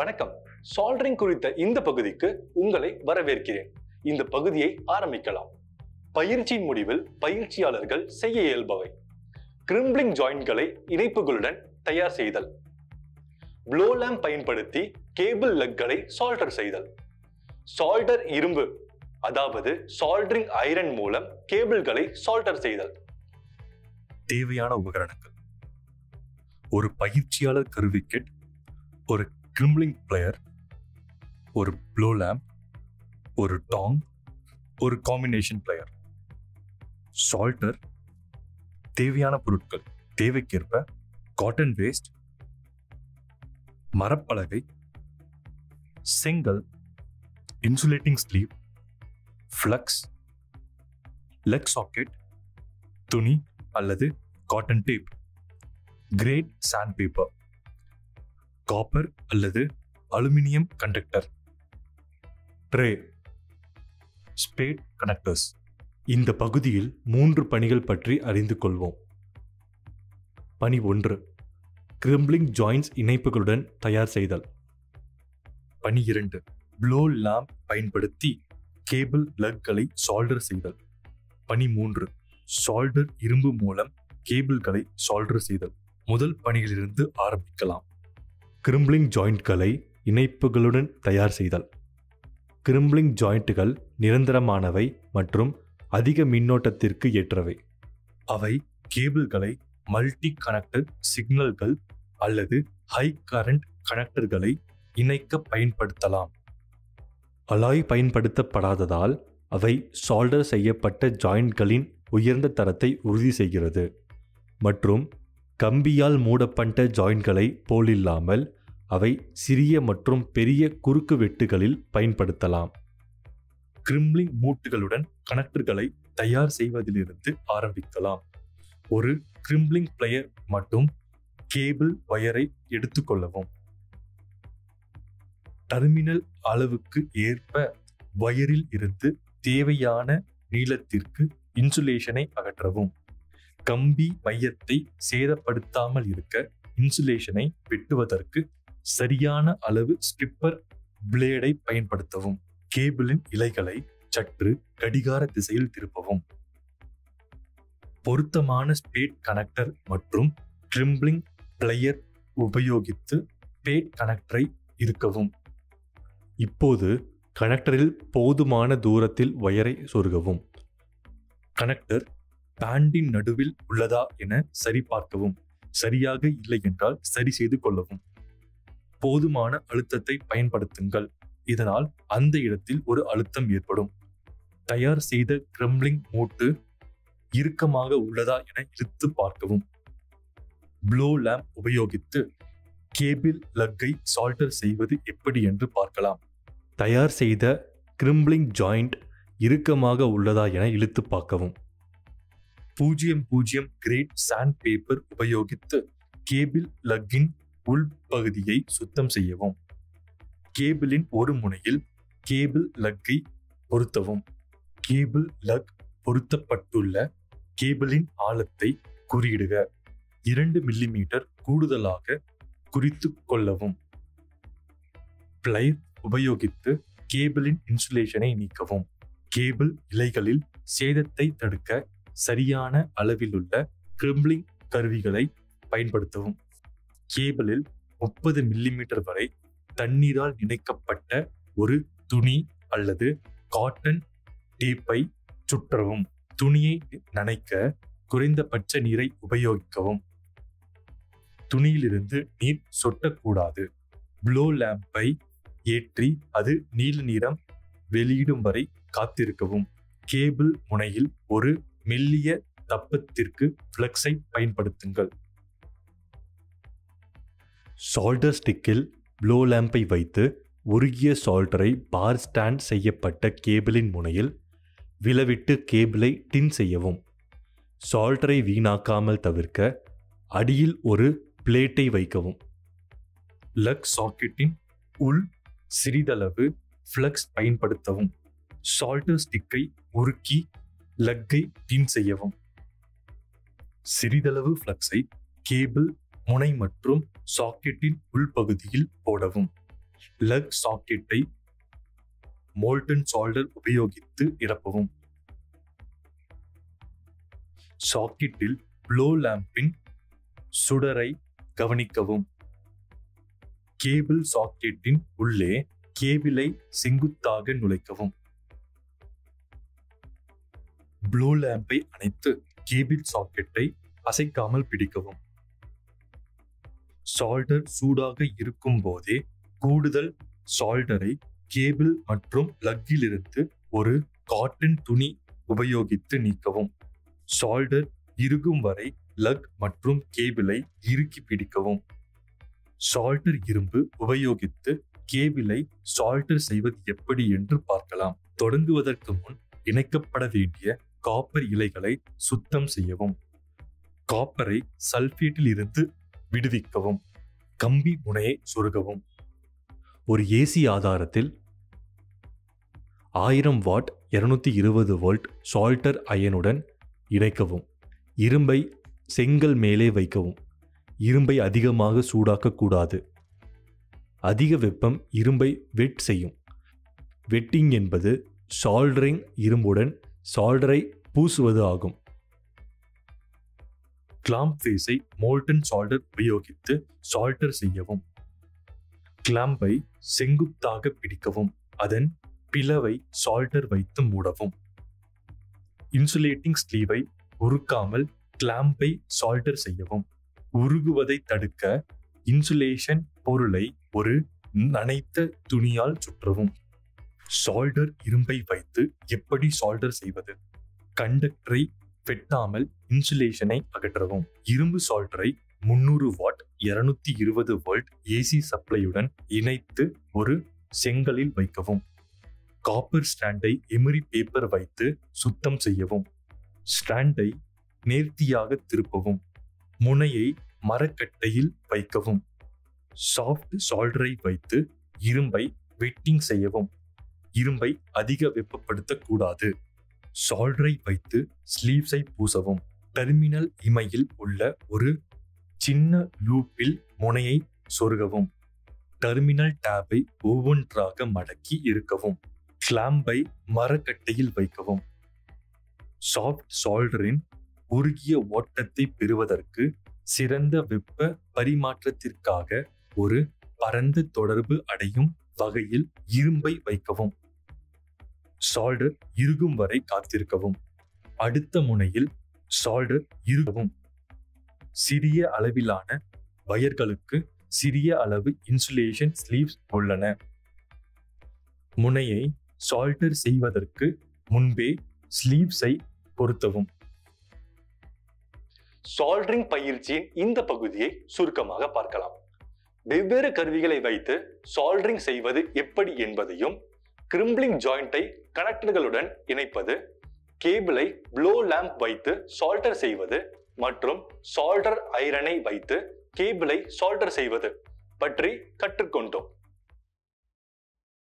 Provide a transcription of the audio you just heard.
வணக்கம். சால்டரிங் குறித்த இந்த பகுதிக்கு உங்களை வரவேற்கிறேன். இந்த பகுதியை ஆரம்பிக்கலாம். பயிற்சியின் முடிவில் பயிற்சியாளர்கள் செய்ய இயல்பவை: கிரிம்பிளிங் ஜாயின்ட்களை இணைப்புகளுடன் தயார் செய்தல், ப்ளோ லேம்ப் பயன்படுத்தி கேபிள் லக்களை சால்டர் செய்தல், சால்டர் இரும்பு அதாவது சால்டரிங் ஐரன் மூலம் கேபிள்களை சால்டர் செய்தல். தேவையான உபகரணங்கள்: ஒரு பயிற்சியாளர் கருவி கிட், ஒரு கிரிம்பிளிங் பிளேயர், ஒரு ப்ளோ லேம்ப், ஒரு டாங், ஒரு காம்பினேஷன் பிளேயர். சால்டர் தேவையான பொருட்கள் தேவைக்கேற்ப: காட்டன் வேஸ்ட், மரப்பலகை, செங்கல், insulating sleeve, flux, leg socket, துணி அல்லது cotton tape, grade sandpaper, copper அல்லது aluminium conductor, tray, spade connectors. இந்த பகுதியில் 3 பணிகள் பற்றி அறிந்து கொள்வோம். பணி 1: கிரிம்பிளிங் ஜாயின்ட்ஸ் இணைப்புகளுடன் தயார் செய்தல். பணி 2: ப்ளோ லேம்ப் பயன்படுத்தி கேபிள் லக்களை சால்டர் செய்தல். பணி 3: சால்டர் இரும்பு மூலம் கேபிள்களை சால்டர் செய்தல். முதல் பணியிலிருந்து ஆரம்பிக்கலாம். கிரிம்பிளிங் ஜாயிண்ட்களை இணைப்புகளுடன் தயார் செய்தல். கிரிம்பிளிங் ஜாயிண்ட்கள் நிரந்தரமானவை மற்றும் அதிக மின்னோட்டத்திற்கு ஏற்றவை. அவை கேபிள்களை மல்டி கனெக்டர் சிக்னல்கள் அல்லது ஹை கரண்ட் கனெக்டர்களை இணைக்க பயன்படுத்தலாம். அலாய் பயன்படுத்தப்படாததால் அவை சால்டர் செய்யப்பட்ட ஜாயிண்ட்களின் உயர்ந்த தரத்தை உறுதி செய்கிறது மற்றும் கம்பியால் மூடப்பட்ட ஜாயிண்ட்களை போலில்லாமல் அவை சிறிய மற்றும் பெரிய குறுக்கு வெட்டுகளில் பயன்படுத்தலாம். கிரிம்பிளிங் மூட்டுகளுடன் கனெக்டர்களை தயார் செய்வதிலிருந்து ஆரம்பிக்கலாம். ஒரு கிரிம்பிளிங் பிளேயர் மற்றும் கேபிள் வயரை எடுத்துக்கொள்ளவும். டெர்மினல் அளவுக்கு ஏற்ப வயரில் இருந்து தேவையான நீளத்திற்கு இன்சுலேஷனை அகற்றவும். கம்பி மையத்தை சேதப்படுத்தாமல் இருக்க இன்சுலேஷனை வெட்டுவதற்கு சரியான அளவு ஸ்ட்ரிப்பர் பிளேடை பயன்படுத்தவும். கேபிளின் இலைகளை சற்று கடிகார திசையில் திருப்பவும். பொருத்தமான ஸ்பேட் கனெக்டர் மற்றும் கிரிம்பிளிங் பிளேயர் உபயோகித்து ஸ்பேட் கனெக்டரை இறுக்கவும். இப்போது கனெக்டரில் போதுமான தூரத்தில் வயரை சொருகவும். கனெக்டர் பேண்டின் நடுவில் உள்ளதா என சரிபார்க்கவும். சரியாக இல்லை என்றால் சரி செய்து கொள்ளவும். போதுமான அழுத்தத்தை பயன்படுத்துங்கள், இதனால் அந்த இடத்தில் ஒரு அழுத்தம் ஏற்படும். தயார் செய்த கிரிம்பிளிங் மூட்டு இறுக்கமாக உள்ளதா என இழுத்து பார்க்கவும். ப்ளோ லேம்ப் உபயோகித்து கேபிள் லக்கை சால்டர் செய்வது எப்படி என்று பார்க்கலாம். தயார் செய்த கிரிம்பிளிங் ஜாயிண்ட் இறுக்கமாக உள்ளதா என இழுத்து பார்க்கவும். 00 கிரேட் சாண்ட் பேப்பர் உபயோகித்து கேபிள் லக்கின் உள்பகுதியை சுத்தம் செய்யவும். கேபிளின் ஒரு முனையில் கேபிள் லக்கை பொருத்தவும். கேபிள் லக் பொருத்தப்பட்டுள்ள கேபிளின் ஆழத்தை குறியிடுக. 2 மில்லிமீட்டர் கூடுதலாக குறித்து கொள்ளவும். பிளைர் உபயோகித்து கேபிளின் இன்சுலேஷனை நீக்கவும். கேபிள் இலைகளில் சேதத்தை தடுக்க சரியான அளவிலுள்ள கிரிம்பிளிங் கருவிகளை பயன்படுத்தவும். கேபிளில் 30 மில்லிமீட்டர் வரை தண்ணீரால் இணைக்கப்பட்ட ஒரு துணி அல்லது காட்டன் டேப்பை சுற்றவும். துணியை நனைக்க குறைந்தபட்ச நீரை உபயோகிக்கவும். துணியிலிருந்து நீர் சொட்டக்கூடாது. ப்ளோ லேம்பை ஏற்றி அது நீல நிறம் வெளியிடும் வரை காத்திருக்கவும். கேபிள் முனையில் ஒரு மெல்லிய தப்பத்திற்கு ஃப்ளக்ஸை பயன்படுத்துங்கள். சால்டர் ஸ்டிக்கில் ப்ளோ லேம்பை வைத்து உருகிய சால்டரை பார் ஸ்டாண்ட் செய்யப்பட்ட கேபிளின் முனையில் விழவிட்டு கேபிளை டின் செய்யவும். சால்டரை வீணாக்காமல் தவிர்க்க அடியில் ஒரு பிளேட்டை வைக்கவும். லக் சாக்கெட்டின் உள் சிறிதளவு ஃப்ளக்ஸ் பயன்படுத்தவும். சால்டர் ஸ்டிக்கை உருக்கி லக்கை டின் செய்யவும். சிறிதளவு ஃப்ளக்ஸை கேபிள் முனை மற்றும் சாக்கெட்டின் உள்பகுதியில் போடவும். லக் சாக்கெட்டை மோல்டன் சால்டர் உபயோகித்து நிரப்பவும். சாக்கெட்டில் ப்ளோ லேம்பின் சுடரை கவனிக்கவும். கேபிள் சாக்கெட்டின் உள்ளே கேபிளை செங்குத்தாக நுழைக்கவும். ப்ளோ லேம்பை அணைத்து கேபிள் சாக்கெட்டை அசைக்காமல் பிடிக்கவும். சால்டர் சூடாக இருக்கும் போதே கூடுதல் சால்டரை கேபிள் மற்றும் பிளக்கிலிருந்து ஒரு காட்டன் துணி உபயோகித்து நீக்கவும். சால்டர் இறுகும் வரை லக் மற்றும் கேபிளை இறுக்கி பிடிக்கவும். சால்டர் இரும்பு உபயோகித்து கேபிளை சால்டர் செய்வது எப்படி என்று பார்க்கலாம். தொடங்குவதற்கு முன் இணைக்கப்பட வேண்டிய காப்பர் இலைகளை சுத்தம் செய்யவும். காப்பரை சல்பேட்டில் இருந்து விடுவிக்கவும். கம்பி முனையை சொருகவும். ஒரு ஏசி ஆதாரத்தில் 1000 வாட் 220 வோல்ட் சால்டர் அயனுடன் இணைக்கவும். இரும்பை செங்கல் மேலே வைக்கவும். இரும்பை அதிகமாக சூடாக்கக்கூடாது. அதிக வெப்பம் இரும்பை வெட் செய்யும். வெட்டிங் என்பது சால்டரிங் இரும்புடன் சால்டரை பூசுவது ஆகும். கிளாம்ப் ஃபேஸை மோல்டன் சால்டர் உபயோகித்து சால்டர் செய்யவும். கிளாம்பை செங்குத்தாக பிடிக்கவும். அதன் பிளவை சால்டர் வைத்து மூடவும். இன்சுலேட்டிங் ஸ்லீவை உருக்காமல் கிளாம்பை சால்டர் செய்யவும். உருகுவதை தடுக்க இன்சுலேஷன் பொருளை ஒரு நனைத்த துணியால் சுற்றவும். சால்டர் இரும்பை வைத்து எப்படி சால்டர் செய்வது? கண்டக்டரை வெட்டாமல் இன்சுலேஷனை அகற்றவும். இரும்பு சால்டரை 300 வாட் 220 வோல்ட் ஏசி சப்ளையுடன் இணைத்து ஒரு செங்கலில் வைக்கவும். காப்பர் ஸ்டாண்டை எமரி பேப்பர் வைத்து சுத்தம் செய்யவும். ஸ்டாண்டை நேர்த்தியாக திருப்பவும். முனையை மரக்கட்டையில் வைக்கவும். சாஃப்ட் சால்டரை வைத்து இரும்பை வெட்டிங் செய்யவும். இரும்பை அதிக வெப்பப்படுத்தக்கூடாது. சால்டரை வைத்து ஸ்லீவ்ஸை பூசவும். டெர்மினல் இமையில் உள்ள ஒரு சின்ன லூப்பில் முனையை சொருகவும். டெர்மினல் டேபை ஒவ்வொன்றாக மடக்கி இருக்கவும். கிளாம்பை மரக்கட்டையில் வைக்கவும். சாஃப்ட் சால்டரின் உருகிய ஓட்டத்தை பெறுவதற்கு சிறந்த வெப்ப பரிமாற்றத்திற்காக ஒரு பரந்த தொடர்பு அடையும் வகையில் இரும்பை வைக்கவும். சால்டர் இறுகும் வரை காத்திருக்கவும். அடுத்த முனையில் சால்டர் இறுகவும். சிறிய அளவிலான வயர்களுக்கு சிறிய அளவு இன்சுலேஷன் ஸ்லீவ்ஸ் உள்ளன. முனையை சால்டர் செய்வதற்கு முன்பே ஸ்லீவ்ஸை பொருத்தவும். சால்டரிங் பயிற்சியின் இந்த பகுதியை சுருக்கமாக பார்க்கலாம். வெவ்வேறு கருவிகளை வைத்து சால்டரிங் செய்வது எப்படி என்பதையும், கிரிம்பிளிங் ஜாயிண்டை கனெக்டர்களுடன் இணைப்பது, கேபிளை ப்ளோ லேம்ப் வைத்து சால்டர் செய்வது மற்றும் சால்டர் ஐரனை வைத்து கேபிளை சால்டர் செய்வது பற்றி கற்றுக்கொண்டோம்.